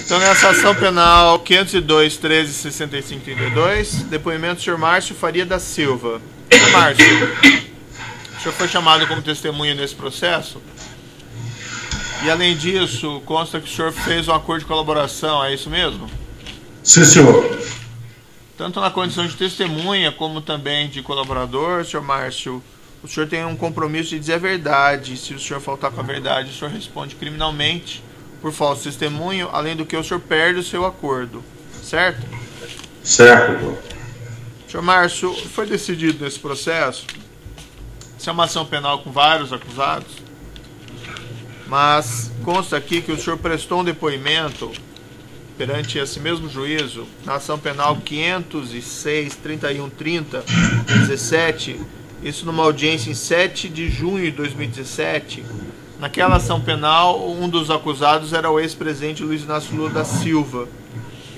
Então, nessa ação penal 502.13.65.32, depoimento do senhor Márcio Faria da Silva. Senhor Márcio, o senhor foi chamado como testemunha nesse processo? E, além disso, consta que o senhor fez um acordo de colaboração, é isso mesmo? Sim, senhor. Tanto na condição de testemunha, como também de colaborador, senhor Márcio, o senhor tem um compromisso de dizer a verdade. Se o senhor faltar com a verdade, o senhor responde criminalmente por falso testemunho, além do que o senhor perde o seu acordo, certo? Certo, doutor. Senhor Márcio, foi decidido nesse processo, isso é uma ação penal com vários acusados, mas consta aqui que o senhor prestou um depoimento perante esse mesmo juízo, na ação penal 506.31.30.17, isso numa audiência em 7 de junho de 2017, naquela ação penal, um dos acusados era o ex-presidente Luiz Inácio Lula da Silva.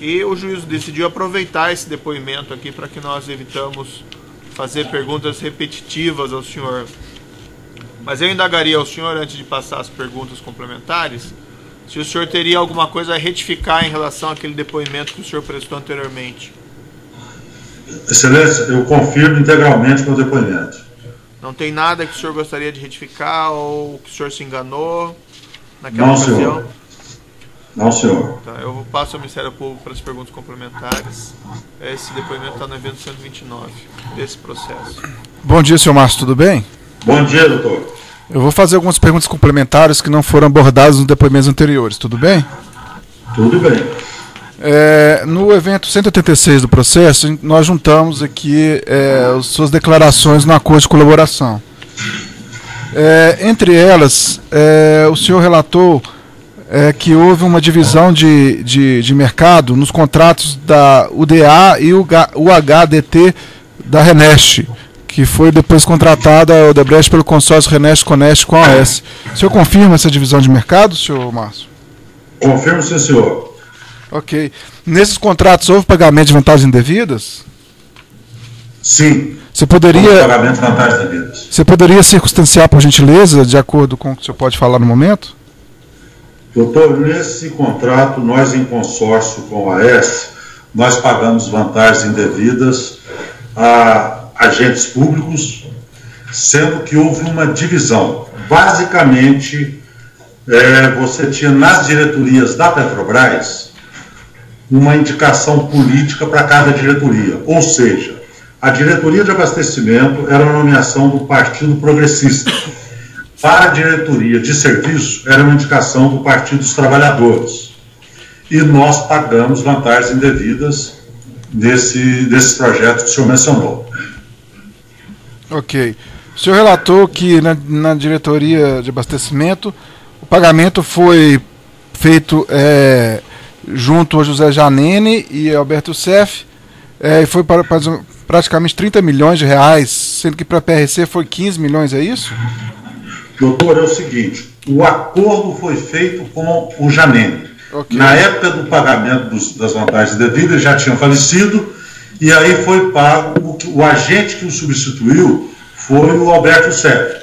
E o juízo decidiu aproveitar esse depoimento aqui para que nós evitamos fazer perguntas repetitivas ao senhor. Mas eu indagaria ao senhor, antes de passar as perguntas complementares, se o senhor teria alguma coisa a retificar em relação àquele depoimento que o senhor prestou anteriormente. Excelência, eu confirmo integralmente meu depoimento. Não tem nada que o senhor gostaria de retificar ou que o senhor se enganou naquela Não, ocasião? senhor. Não, senhor. Tá, eu passo ao Ministério Público para as perguntas complementares. Esse depoimento está no evento 129 desse processo. Bom dia, senhor Márcio, tudo bem? Bom dia, doutor. Eu vou fazer algumas perguntas complementares que não foram abordadas nos depoimentos anteriores, tudo bem? Tudo bem. No evento 186 do processo, nós juntamos aqui as suas declarações no acordo de colaboração. Entre elas, o senhor relatou que houve uma divisão de mercado nos contratos da UDA e o HDT da Renest, que foi depois contratada a Odebrecht pelo consórcio Renest-Conest com a OAS. O senhor confirma essa divisão de mercado, senhor Márcio? Confirmo, sim, senhor. Ok. Nesses contratos houve pagamento de vantagens indevidas? Sim. Você poderia pagamento de vantagens indevidas. Você poderia circunstanciar, por gentileza, de acordo com o que o senhor pode falar no momento? Doutor, nesse contrato, nós em consórcio com a AES, nós pagamos vantagens indevidas a agentes públicos, sendo que houve uma divisão. Basicamente, você tinha nas diretorias da Petrobras uma indicação política para cada diretoria, ou seja, a diretoria de abastecimento era uma nomeação do Partido Progressista. Para a diretoria de serviço, era uma indicação do Partido dos Trabalhadores. E nós pagamos vantagens indevidas desses projetos que o senhor mencionou. Ok. O senhor relatou que na diretoria de abastecimento o pagamento foi feito junto a José Janene e Alberto Seff, e foi para praticamente 30 milhões de reais, sendo que para a PRC foi 15 milhões, é isso? Doutor, é o seguinte, o acordo foi feito com o Janene. Okay. Na época do pagamento das vantagens devidas, já tinha falecido, e aí foi pago, o agente que o substituiu foi o Alberto Seff.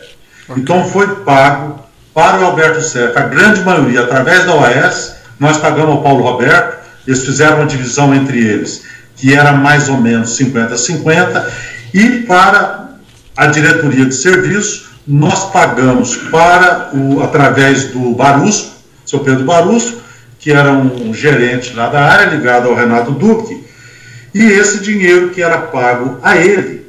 Okay. Então foi pago para o Alberto Seff, a grande maioria, através da OAS, nós pagamos ao Paulo Roberto, eles fizeram uma divisão entre eles, que era mais ou menos 50-50, e para a diretoria de serviço, nós pagamos através do Barusco, seu Pedro Barusco, que era um gerente lá da área, ligado ao Renato Duque, e esse dinheiro que era pago a ele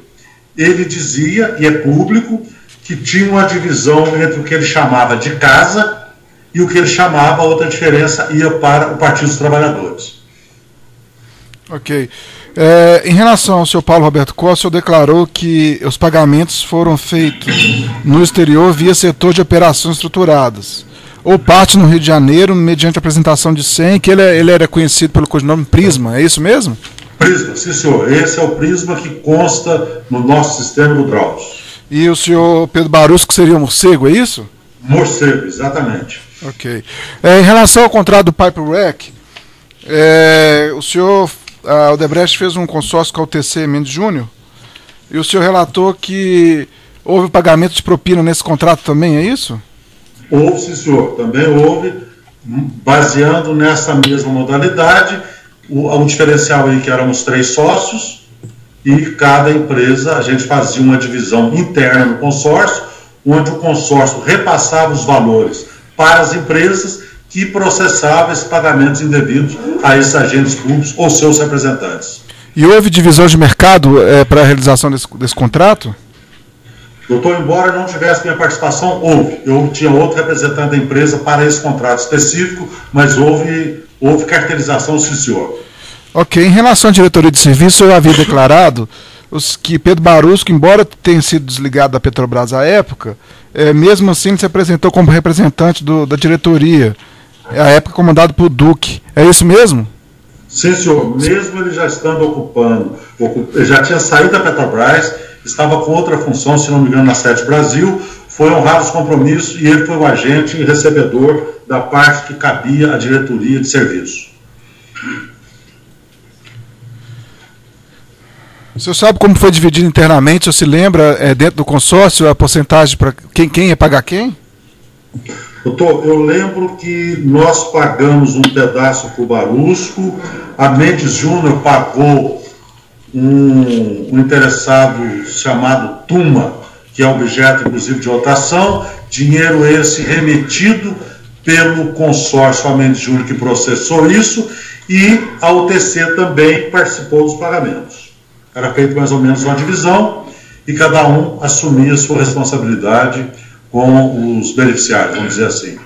dizia, e é público, que tinha uma divisão entre o que ele chamava de casa e o que ele chamava, a outra diferença, ia para o Partido dos Trabalhadores. Ok. Em relação ao senhor Paulo Roberto Costa, o senhor declarou que os pagamentos foram feitos no exterior via setor de operações estruturadas, ou parte no Rio de Janeiro, mediante apresentação de 100, que ele era conhecido pelo codinome Prisma, é isso mesmo? Prisma, sim senhor. Esse é o Prisma que consta no nosso sistema do Drauzio. E o senhor Pedro Barusco seria o Morcego, é isso? Morcego, exatamente. Ok. Em relação ao contrato do Pipe Rack, o senhor, a Odebrecht fez um consórcio com a UTC Mendes Júnior, E o senhor relatou que houve pagamento de propina nesse contrato também, é isso? Houve, sim, senhor. Também houve, baseando nessa mesma modalidade, o diferencial aí que éramos 3 sócios, e cada empresa, a gente fazia uma divisão interna no consórcio, onde o consórcio repassava os valores para as empresas que processavam esses pagamentos indevidos a esses agentes públicos ou seus representantes. E houve divisão de mercado para a realização desse contrato? Doutor, embora não tivesse minha participação, houve. Eu tinha outro representante da empresa para esse contrato específico, mas houve carteirização, sim, senhor. Ok. Em relação à diretoria de serviço, eu havia declarado que Pedro Barusco, embora tenha sido desligado da Petrobras à época, mesmo assim ele se apresentou como representante da diretoria, à época comandado por Duque. É isso mesmo? Sim, senhor. Mesmo ele já estando ocupando, ele já tinha saído da Petrobras, estava com outra função, se não me engano, na Sete Brasil, foi honrado os compromissos e ele foi o agente recebedor da parte que cabia à diretoria de serviço. O senhor sabe como foi dividido internamente? O senhor se lembra, dentro do consórcio, a porcentagem para quem ia pagar quem? Doutor, eu lembro que nós pagamos um pedaço para o Barusco, a Mendes Júnior pagou um interessado chamado Tuma, que é objeto, inclusive, de votação, dinheiro esse remetido pelo consórcio a Mendes Júnior que processou isso, e a UTC também participou dos pagamentos. Era feito mais ou menos uma divisão e cada um assumia a sua responsabilidade com os beneficiários, vamos dizer assim.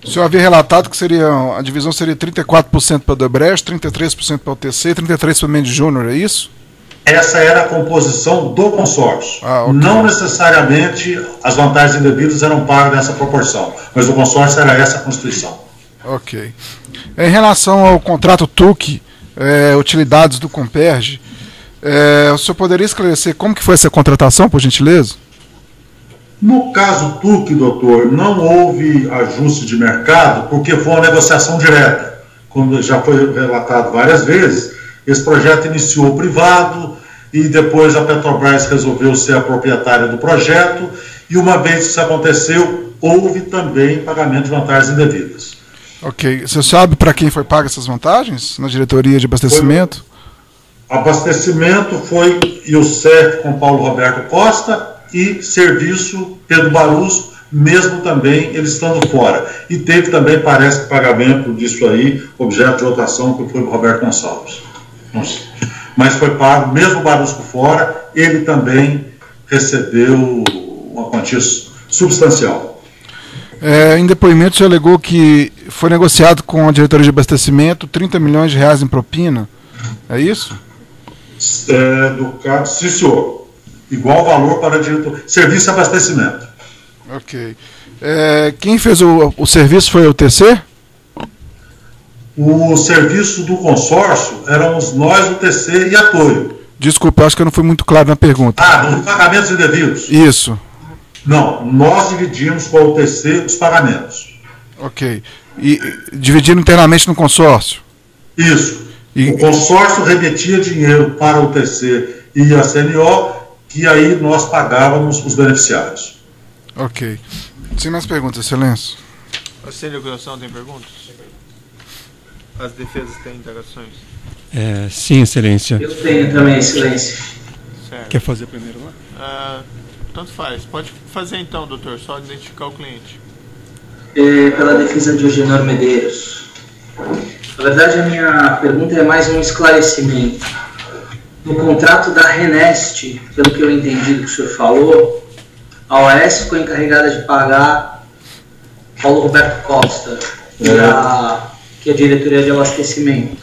O senhor havia relatado que a divisão seria 34% para a Odebrecht, 33% para a UTC e 33% para a Mendes Júnior, é isso? Essa era a composição do consórcio. Okay. Não necessariamente as vantagens indevidas eram pagas nessa proporção, mas o consórcio era essa a constituição. Ok. Em relação ao contrato TUC, utilidades do Comperj, o senhor poderia esclarecer como que foi essa contratação, por gentileza? No caso TUC, doutor, não houve ajuste de mercado, porque foi uma negociação direta. Como já foi relatado várias vezes, esse projeto iniciou privado e depois a Petrobras resolveu ser a proprietária do projeto, e uma vez que isso aconteceu, houve também pagamento de vantagens indevidas. Ok. Você sabe para quem foi paga essas vantagens na diretoria de abastecimento? Abastecimento foi IUCEF com Paulo Roberto Costa e serviço Pedro Barusco, mesmo também ele estando fora. E teve também, parece, pagamento disso aí, objeto de votação, que foi o Roberto Gonçalves. Mas foi pago, mesmo o Barusco fora, ele também recebeu uma quantia substancial. Em depoimento, o senhor alegou que foi negociado com a diretoria de abastecimento 30 milhões de reais em propina. É isso? Do caso, sim, senhor. Igual valor para diretor. Serviço e abastecimento. Ok. Quem fez o serviço foi a UTC? O serviço do consórcio éramos nós, UTC e a Toio. Desculpa, acho que eu não fui muito claro na pergunta. Dos pagamentos indevidos? Isso. Não, nós dividimos com a UTC os pagamentos. Ok. E dividindo internamente no consórcio? Isso. O consórcio remetia dinheiro para a UTC e a CNO, que aí nós pagávamos os beneficiários. Ok. Sem mais perguntas, excelência. A Cênia Acusação tem perguntas? As defesas têm indagações? Sim, excelência. Eu tenho também, excelência. Certo. Quer fazer primeiro lá? Tanto faz. Pode fazer então, doutor, só identificar o cliente. Pela defesa de Eugenor Medeiros. Na verdade, a minha pergunta é mais um esclarecimento. No contrato da Renest, pelo que eu entendi do que o senhor falou, a OAS ficou encarregada de pagar Paulo Roberto Costa, que é a diretoria de abastecimento.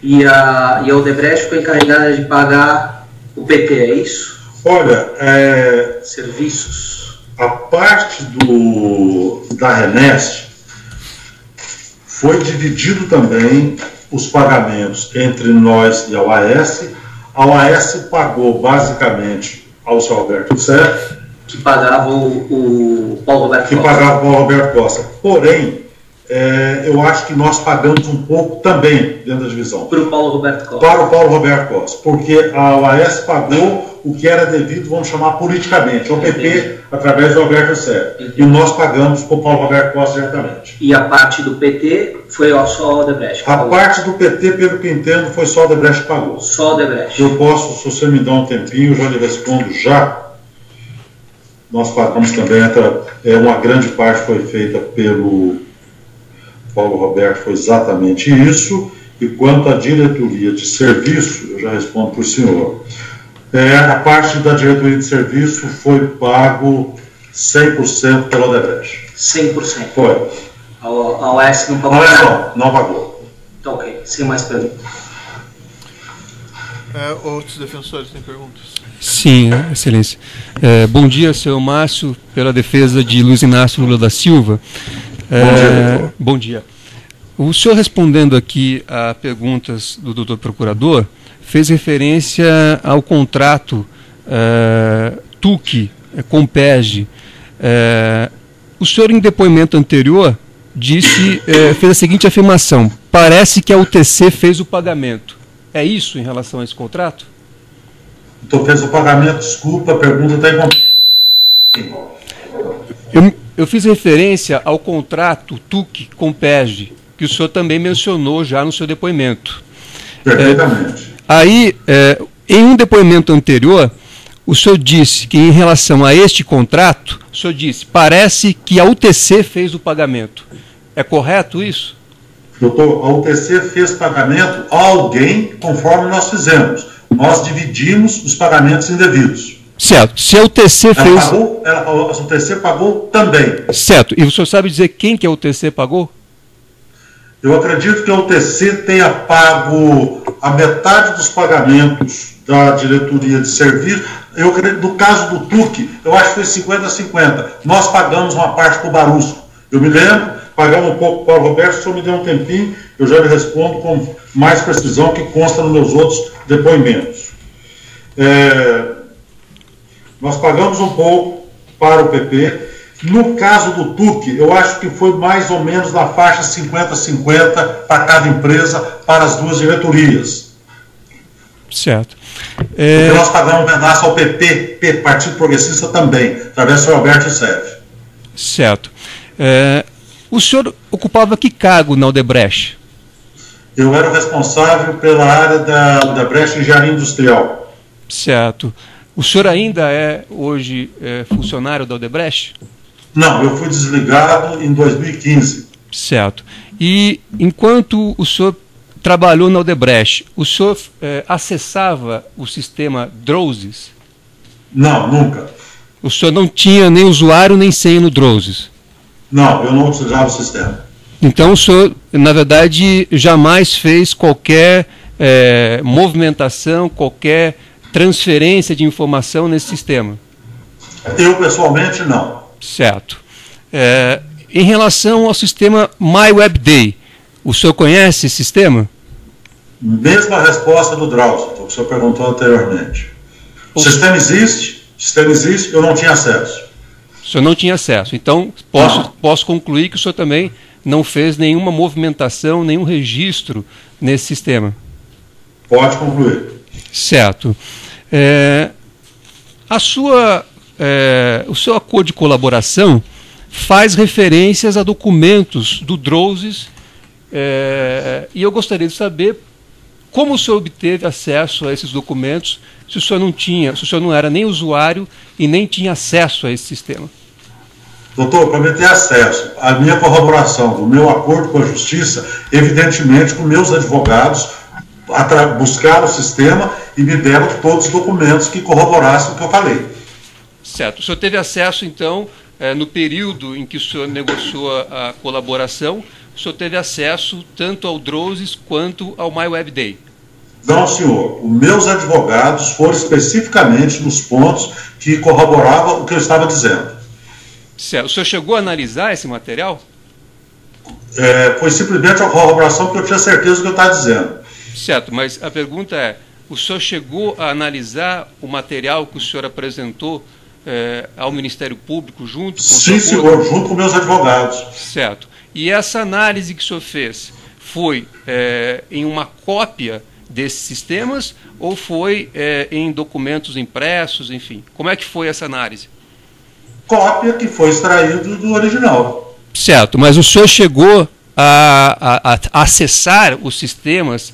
E a Odebrecht ficou encarregada de pagar o PT, é isso? Olha, serviços. A parte da Renest foi dividido também os pagamentos entre nós e a OAS. A OAS pagou basicamente ao seu Alberto Serra, que pagava o Paulo Roberto Costa. Que pagava o Paulo Roberto Costa. Porém, eu acho que nós pagamos um pouco também dentro da divisão. Para o Paulo Roberto Costa. Para o Paulo Roberto Costa, porque a OAS pagou o que era devido, vamos chamar politicamente, ao PP, através do Alberto Sérgio. E nós pagamos para o Paulo Roberto Costa diretamente. E a parte do PT foi só a Odebrecht? A parte do PT, pelo que entendo, foi só a Odebrecht que pagou. Só a Odebrecht. Eu posso, se você me dá um tempinho, eu já lhe respondo já. Nós pagamos também, uma grande parte foi feita pelo Paulo Roberto, foi exatamente isso. E quanto à diretoria de serviço, eu já respondo para o senhor. A parte da diretoria de serviço foi pago 100% pela Odebrecht. 100%? Foi. A OAS não pagou? Não pagou. Então, ok. Sem mais perguntas. Outros defensores têm perguntas? Sim, excelência. Bom dia, senhor Márcio, pela defesa de Luiz Inácio Lula da Silva. Bom dia, doutor. Bom dia. O senhor respondendo aqui a perguntas do doutor procurador, fez referência ao contrato TUC, Compeg. O senhor, em depoimento anterior, fez a seguinte afirmação: parece que a UTC fez o pagamento. É isso em relação a esse contrato? Então, fez o pagamento, desculpa, a pergunta está em... Eu fiz referência ao contrato TUC Compeg, que o senhor também mencionou já no seu depoimento. Perfeitamente. Em um depoimento anterior, o senhor disse que, em relação a este contrato, o senhor disse, parece que a UTC fez o pagamento. É correto isso? Doutor, a UTC fez pagamento a alguém conforme nós fizemos. Nós dividimos os pagamentos indevidos. Certo. Se a UTC fez... a UTC pagou também. Certo. E o senhor sabe dizer quem que a UTC pagou? Eu acredito que a UTC tenha pago a metade dos pagamentos da diretoria de serviço. No caso do TUC, eu acho que foi 50-50. Nós pagamos uma parte para o Barusco. Eu me lembro, pagamos um pouco para o Roberto. Se o senhor me der um tempinho, eu já lhe respondo com mais precisão, que consta nos meus outros depoimentos. Nós pagamos um pouco para o PP. No caso do TUC, eu acho que foi mais ou menos na faixa 50-50 para cada empresa, para as duas diretorias. Certo. Porque nós pagamos um pedaço ao PP, Partido Progressista também, através do Alberto Sérgio. Certo. O senhor ocupava que cargo na Odebrecht? Eu era o responsável pela área da Odebrecht Engenharia Industrial. Certo. O senhor ainda é hoje funcionário da Odebrecht? Não, eu fui desligado em 2015. Certo. E enquanto o senhor trabalhou na Odebrecht, o senhor acessava o sistema Drozes? Não, nunca. O senhor não tinha nem usuário nem senha no Drozes? Não, eu não utilizava o sistema. Então o senhor, na verdade, jamais fez qualquer movimentação, qualquer transferência de informação nesse sistema? Eu, pessoalmente, não. Certo. Em relação ao sistema MyWebDay, o senhor conhece esse sistema? Mesma resposta do Drauzio, que o senhor perguntou anteriormente. O sistema existe, eu não tinha acesso. O senhor não tinha acesso. Então, posso concluir que o senhor também não fez nenhuma movimentação, nenhum registro nesse sistema? Pode concluir. Certo. O seu acordo de colaboração faz referências a documentos do Drozes, e eu gostaria de saber como o senhor obteve acesso a esses documentos, se o senhor não era nem usuário e nem tinha acesso a esse sistema. Doutor, para me ter acesso, a minha corroboração do meu acordo com a Justiça, evidentemente com meus advogados buscaram o sistema e me deram todos os documentos que corroborassem o que eu falei. Certo. O senhor teve acesso, então, no período em que o senhor negociou a colaboração, o senhor teve acesso tanto ao Drozes quanto ao MyWebDay? Não, senhor. Os meus advogados foram especificamente nos pontos que corroboravam o que eu estava dizendo. Certo. O senhor chegou a analisar esse material? Foi simplesmente a corroboração que eu tinha certeza do que eu estava dizendo. Certo, mas a pergunta é, o senhor chegou a analisar o material que o senhor apresentou ao Ministério Público junto com o Sim, senhor, junto com meus advogados. Certo. E essa análise que o senhor fez foi em uma cópia desses sistemas ou foi em documentos impressos, enfim? Como é que foi essa análise? Cópia que foi extraído do original. Certo, mas o senhor chegou a acessar os sistemas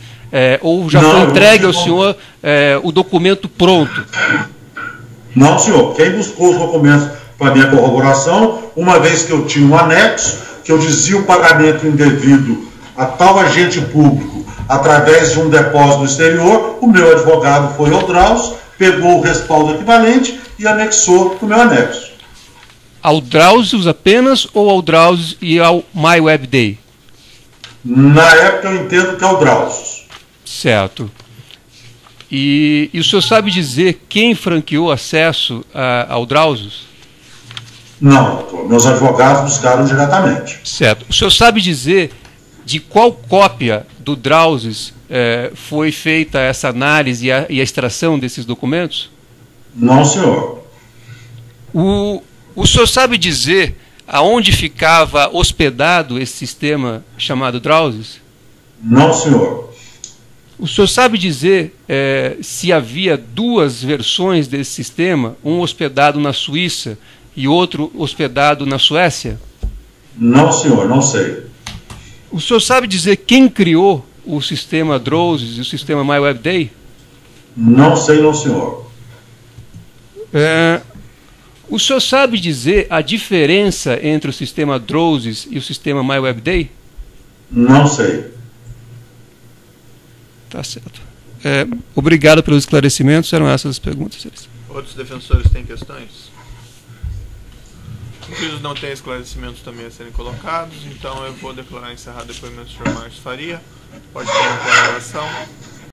ou já foi entregue ao senhor o documento pronto? Não, senhor. Quem buscou os documentos para minha corroboração, uma vez que eu tinha um anexo, que eu dizia o pagamento indevido a tal agente público através de um depósito no exterior, o meu advogado foi ao Drauzio, pegou o respaldo equivalente e anexou no meu anexo. Ao Drauzio apenas ou ao Drauzio e ao MyWebDay? Na época eu entendo que é o Drauzio. Certo. E o senhor sabe dizer quem franqueou acesso ao Drauzio? Não, doutor. Meus advogados buscaram diretamente. Certo. O senhor sabe dizer de qual cópia do Drauzio foi feita essa análise e a extração desses documentos? Não, senhor. O senhor sabe dizer aonde ficava hospedado esse sistema chamado Drauzio? Não, senhor. O senhor sabe dizer se havia duas versões desse sistema, um hospedado na Suíça e outro hospedado na Suécia? Não, senhor, não sei. O senhor sabe dizer quem criou o sistema Drauzio e o sistema MyWebDay? Não sei, não, senhor. O senhor sabe dizer a diferença entre o sistema Drauzio e o sistema MyWebDay? Não sei. Tá certo. Obrigado pelos esclarecimentos. Eram essas as perguntas. Outros defensores têm questões? Os juízes não têm esclarecimentos também a serem colocados, então eu vou declarar encerrado o depoimento do Sr. Márcio Faria. Pode ter uma declaração.